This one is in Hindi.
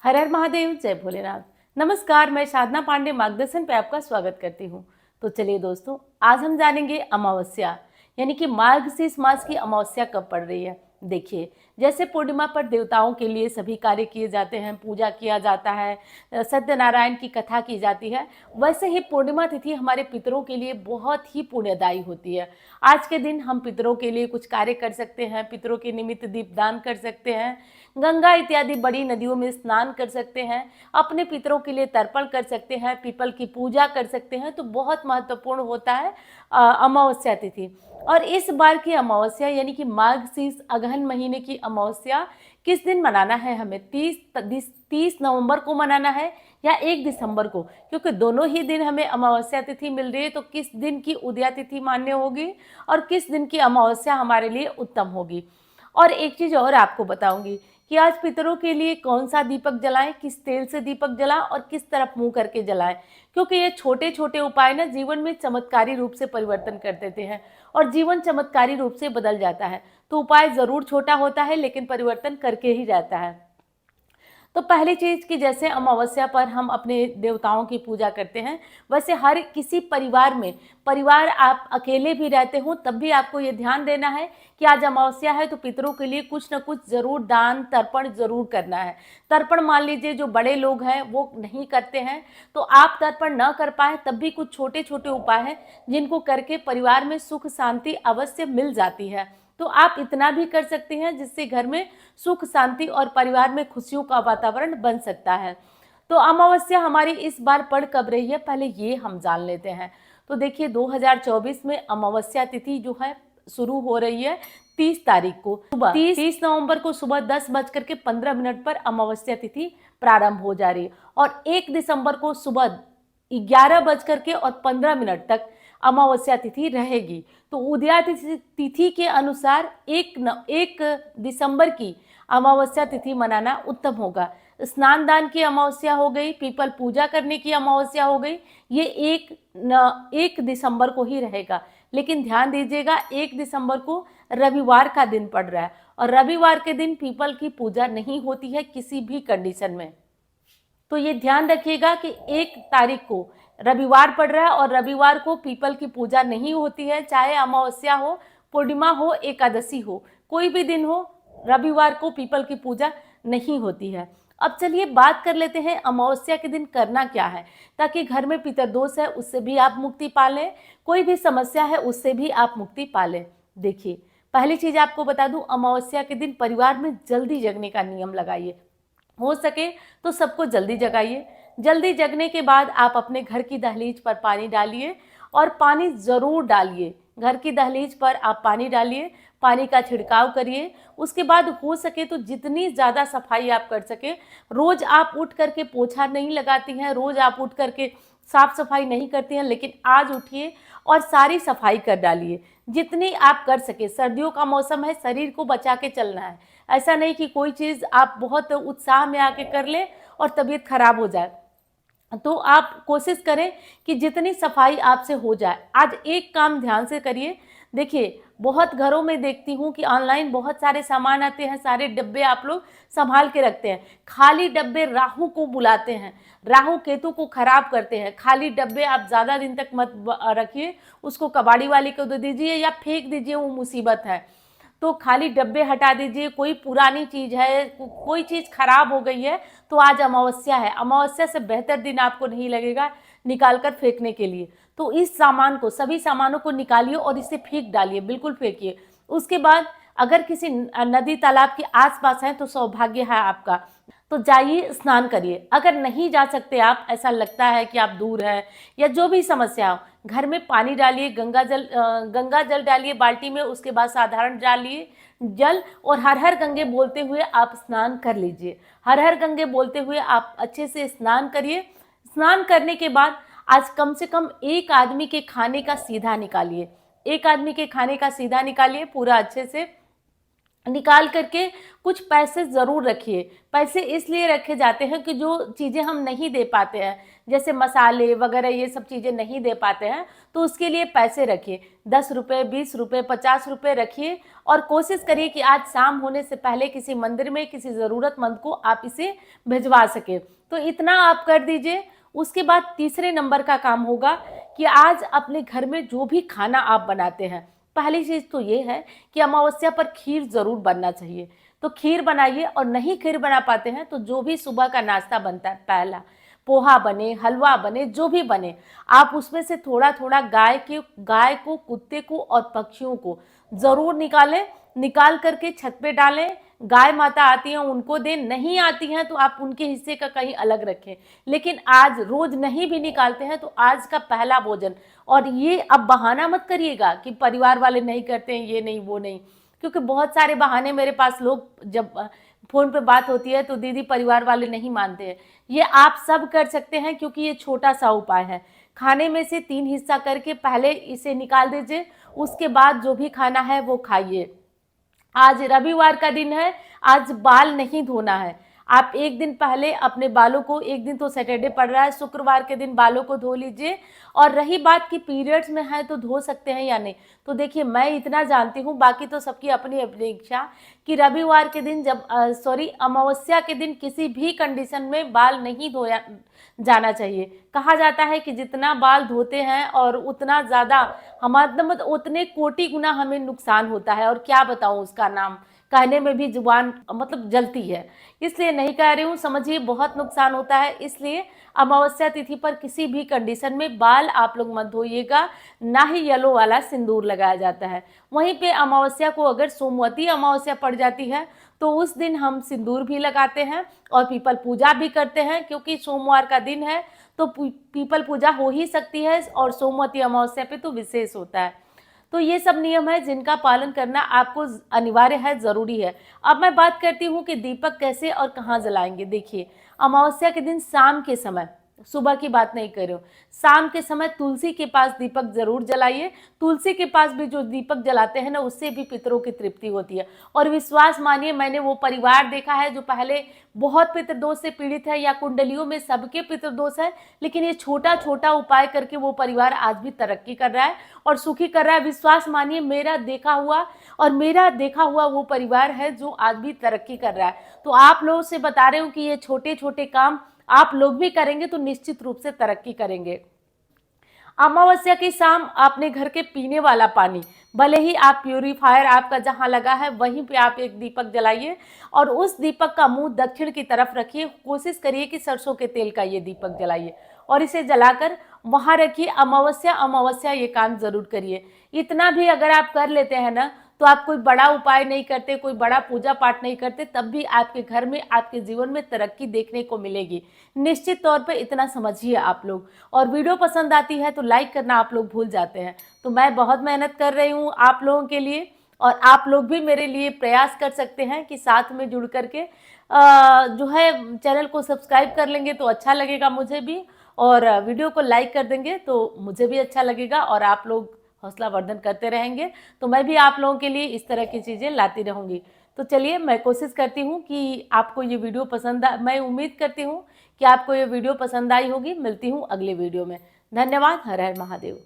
हर हर महादेव, जय भोलेनाथ। नमस्कार, मैं साधना पांडे मार्गदर्शन पे आपका स्वागत करती हूँ। तो चलिए दोस्तों, आज हम जानेंगे अमावस्या यानी कि मार्गशीर्ष मास की अमावस्या कब पड़ रही है। देखिए, जैसे पूर्णिमा पर देवताओं के लिए सभी कार्य किए जाते हैं, पूजा किया जाता है, सत्यनारायण की कथा की जाती है, वैसे ही पूर्णिमा तिथि हमारे पितरों के लिए बहुत ही पुण्यदायी होती है। आज के दिन हम पितरों के लिए कुछ कार्य कर सकते हैं, पितरों के निमित्त दीपदान कर सकते हैं, गंगा इत्यादि बड़ी नदियों में स्नान कर सकते हैं, अपने पितरों के लिए तर्पण कर सकते हैं, पीपल की पूजा कर सकते हैं। तो बहुत महत्वपूर्ण होता है अमावस्या तिथि। और इस बार की अमावस्या यानी कि मार्गशीर्ष अगहन महीने की अमावस्या किस दिन मनाना है हमें? 30 नवंबर को मनाना है या 1 दिसंबर को? क्योंकि दोनों ही दिन हमें अमावस्या तिथि मिल रही है, तो किस दिन की उदया तिथि मान्य होगी और किस दिन की अमावस्या हमारे लिए उत्तम होगी। और एक चीज़ और आपको बताऊंगी कि आज पितरों के लिए कौन सा दीपक जलाएं, किस तेल से दीपक जलाएं और किस तरफ मुंह करके जलाएं, क्योंकि ये छोटे छोटे उपाय ना जीवन में चमत्कारी रूप से परिवर्तन कर देते हैं और जीवन चमत्कारी रूप से बदल जाता है। तो उपाय जरूर छोटा होता है, लेकिन परिवर्तन करके ही जाता है। तो पहली चीज कि जैसे अमावस्या पर हम अपने देवताओं की पूजा करते हैं, वैसे हर किसी परिवार में, परिवार आप अकेले भी रहते हो तब भी आपको ये ध्यान देना है कि आज अमावस्या है तो पितरों के लिए कुछ ना कुछ जरूर दान तर्पण जरूर करना है। तर्पण मान लीजिए जो बड़े लोग हैं वो नहीं करते हैं, तो आप तर्पण न कर पाए तब भी कुछ छोटे छोटे उपाय हैं जिनको करके परिवार में सुख शांति अवश्य मिल जाती है। तो आप इतना भी कर सकते हैं जिससे घर में सुख शांति और परिवार में खुशियों का वातावरण बन सकता है। तो अमावस्या हमारी इस बार पड़ कब रही है, पहले ये हम जान लेते हैं। तो देखिए, 2024 में अमावस्या तिथि जो है शुरू हो रही है 30 तारीख को सुबह, 30 नवंबर को सुबह 10:15 पर अमावस्या तिथि प्रारंभ हो जा रही है और 1 दिसंबर को सुबह 11:15 तक अमावस्या तिथि रहेगी। तो उदया तिथि के अनुसार 1 दिसंबर की अमावस्या तिथि मनाना उत्तम होगा। स्नान दान की अमावस्या हो गई, पीपल पूजा करने की अमावस्या हो गई, ये 1 दिसंबर को ही रहेगा। लेकिन ध्यान दीजिएगा, 1 दिसंबर को रविवार का दिन पड़ रहा है और रविवार के दिन पीपल की पूजा नहीं होती है किसी भी कंडीशन में। तो ये ध्यान रखिएगा कि 1 तारीख को रविवार पड़ रहा है और रविवार को पीपल की पूजा नहीं होती है, चाहे अमावस्या हो, पूर्णिमा हो, एकादशी हो, कोई भी दिन हो, रविवार को पीपल की पूजा नहीं होती है। अब चलिए बात कर लेते हैं अमावस्या के दिन करना क्या है, ताकि घर में पितरदोष है उससे भी आप मुक्ति पा लें, कोई भी समस्या है उससे भी आप मुक्ति पा लें। देखिए, पहली चीज आपको बता दूं, अमावस्या के दिन परिवार में जल्दी जगने का नियम लगाइए। हो सके तो सबको जल्दी जगाइए। जल्दी जगने के बाद आप अपने घर की दहलीज पर पानी डालिए और पानी ज़रूर डालिए। घर की दहलीज पर आप पानी डालिए, पानी का छिड़काव करिए। उसके बाद हो सके तो जितनी ज़्यादा सफाई आप कर सके, रोज़ आप उठ करके पोछा नहीं लगाती हैं, रोज़ आप उठ करके साफ सफाई नहीं करती हैं, लेकिन आज उठिए और सारी सफाई कर डालिए जितनी आप कर सके। सर्दियों का मौसम है, शरीर को बचा के चलना है। ऐसा नहीं कि कोई चीज़ आप बहुत उत्साह में आके कर लें और तबीयत खराब हो जाए। तो आप कोशिश करें कि जितनी सफाई आपसे हो जाए। आज एक काम ध्यान से करिए। देखिए, बहुत घरों में देखती हूँ कि ऑनलाइन बहुत सारे सामान आते हैं, सारे डब्बे आप लोग संभाल के रखते हैं। खाली डब्बे राहु को बुलाते हैं, राहु केतु को खराब करते हैं। खाली डब्बे आप ज़्यादा दिन तक मत रखिए, उसको कबाड़ी वाले को दे दीजिए या फेंक दीजिए, वो मुसीबत है। तो खाली डब्बे हटा दीजिए। कोई पुरानी चीज़ है, कोई चीज़ खराब हो गई है, तो आज अमावस्या है, अमावस्या से बेहतर दिन आपको नहीं लगेगा निकाल कर फेंकने के लिए। तो इस सामान को, सभी सामानों को निकालिए और इसे फेंक डालिए, बिल्कुल फेंकिए। उसके बाद अगर किसी नदी तालाब के आसपास हैं तो सौभाग्य है आपका, तो जाइए स्नान करिए। अगर नहीं जा सकते आप, ऐसा लगता है कि आप दूर हैं या जो भी समस्या हो, घर में पानी डालिए, गंगा जल डालिए बाल्टी में, उसके बाद साधारण डालिए जल और हर हर गंगे बोलते हुए आप स्नान कर लीजिए। हर हर गंगे बोलते हुए आप अच्छे से स्नान करिए। स्नान करने के बाद आज कम से कम एक आदमी के खाने का सीधा निकालिए, एक आदमी के खाने का सीधा निकालिए पूरा अच्छे से। निकाल करके कुछ पैसे ज़रूर रखिए। पैसे इसलिए रखे जाते हैं कि जो चीज़ें हम नहीं दे पाते हैं, जैसे मसाले वगैरह ये सब चीज़ें नहीं दे पाते हैं, तो उसके लिए पैसे रखिए। 10 रुपये, 20 रुपये, 50 रुपये रखिए और कोशिश करिए कि आज शाम होने से पहले किसी मंदिर में किसी ज़रूरतमंद को आप इसे भिजवा सकें। तो इतना आप कर दीजिए। उसके बाद तीसरे नंबर का काम होगा कि आज अपने घर में जो भी खाना आप बनाते हैं, पहली चीज़ तो ये है कि अमावस्या पर खीर ज़रूर बनना चाहिए। तो खीर बनाइए, और नहीं खीर बना पाते हैं तो जो भी सुबह का नाश्ता बनता है, पहला पोहा बने, हलवा बने, जो भी बने, आप उसमें से थोड़ा थोड़ा गाय को, कुत्ते को और पक्षियों को ज़रूर निकालें। निकाल करके छत पे डालें। गाय माता आती हैं उनको दें, नहीं आती हैं तो आप उनके हिस्से का कहीं अलग रखें। लेकिन आज रोज नहीं भी निकालते हैं तो आज का पहला भोजन, और ये अब बहाना मत करिएगा कि परिवार वाले नहीं करते हैं, ये नहीं वो नहीं, क्योंकि बहुत सारे बहाने मेरे पास लोग जब फ़ोन पे बात होती है तो दीदी परिवार वाले नहीं मानते हैं। ये आप सब कर सकते हैं, क्योंकि ये छोटा सा उपाय है। खाने में से 3 हिस्सा करके पहले इसे निकाल दीजिए, उसके बाद जो भी खाना है वो खाइए। आज रविवार का दिन है, आज बाल नहीं धोना है। आप एक दिन पहले अपने बालों को, एक दिन तो सैटरडे पड़ रहा है, शुक्रवार के दिन बालों को धो लीजिए। और रही बात कि पीरियड्स में है तो धो सकते हैं या नहीं, तो देखिए मैं इतना जानती हूँ, बाकी तो सबकी अपनी अपनी इच्छा, कि रविवार के दिन जब अमावस्या के दिन किसी भी कंडीशन में बाल नहीं धोया जाना चाहिए। कहा जाता है कि जितना बाल धोते हैं और उतना ज़्यादा हमारा मतलब उतने कोटि गुना हमें नुकसान होता है। और क्या बताऊं, उसका नाम कहने में भी जुबान मतलब जलती है, इसलिए नहीं कह रही हूँ। समझिए बहुत नुकसान होता है, इसलिए अमावस्या तिथि पर किसी भी कंडीशन में बाल आप लोग मत धोइएगा। ना ही येलो वाला सिंदूर लगाया जाता है। वहीं पे अमावस्या को अगर सोमवती अमावस्या पड़ जाती है तो उस दिन हम सिंदूर भी लगाते हैं और पीपल पूजा भी करते हैं, क्योंकि सोमवार का दिन है तो पीपल पूजा हो ही सकती है, और सोमवती अमावस्या पे तो विशेष होता है। तो ये सब नियम है जिनका पालन करना आपको अनिवार्य है, ज़रूरी है। अब मैं बात करती हूँ कि दीपक कैसे और कहाँ जलाएंगे। देखिए, अमावस्या के दिन शाम के समय, सुबह की बात नहीं कर रही हूँ, शाम के समय तुलसी के पास दीपक जरूर जलाइए। तुलसी के पास भी जो दीपक जलाते हैं ना, उससे भी पितरों की तृप्ति होती है। और विश्वास मानिए, मैंने वो परिवार देखा है जो पहले बहुत पितृदोष से पीड़ित है, या कुंडलियों में सबके पितृदोष है, लेकिन ये छोटा छोटा उपाय करके वो परिवार आज भी तरक्की कर रहा है और सुखी कर रहा है। विश्वास मानिए, मेरा देखा हुआ वो परिवार है जो आज भी तरक्की कर रहा है। तो आप लोगों से बता रही हूँ कि ये छोटे छोटे काम आप लोग भी करेंगे तो निश्चित रूप से तरक्की करेंगे। अमावस्या की शाम अपने घर के पीने वाला पानी, भले ही आप प्यूरीफायर आपका जहां लगा है वहीं पे आप एक दीपक जलाइए, और उस दीपक का मुंह दक्षिण की तरफ रखिए। कोशिश करिए कि सरसों के तेल का ये दीपक जलाइए और इसे जलाकर वहां रखिए। अमावस्या अमावस्या ये काम जरूर करिए। इतना भी अगर आप कर लेते हैं ना, तो आप कोई बड़ा उपाय नहीं करते, कोई बड़ा पूजा पाठ नहीं करते, तब भी आपके घर में, आपके जीवन में तरक्की देखने को मिलेगी। निश्चित तौर पे इतना समझिए आप लोग। और वीडियो पसंद आती है तो लाइक करना आप लोग भूल जाते हैं। तो मैं बहुत मेहनत कर रही हूँ आप लोगों के लिए, और आप लोग भी मेरे लिए प्रयास कर सकते हैं कि साथ में जुड़ करके जो है चैनल को सब्सक्राइब कर लेंगे तो अच्छा लगेगा मुझे भी, और वीडियो को लाइक कर देंगे तो मुझे भी अच्छा लगेगा, और आप लोग हौसला वर्धन करते रहेंगे तो मैं भी आप लोगों के लिए इस तरह की चीज़ें लाती रहूँगी। तो चलिए, मैं कोशिश करती हूँ कि आपको ये वीडियो मैं उम्मीद करती हूँ कि आपको ये वीडियो पसंद आई होगी। मिलती हूँ अगले वीडियो में। धन्यवाद। हर हर महादेव।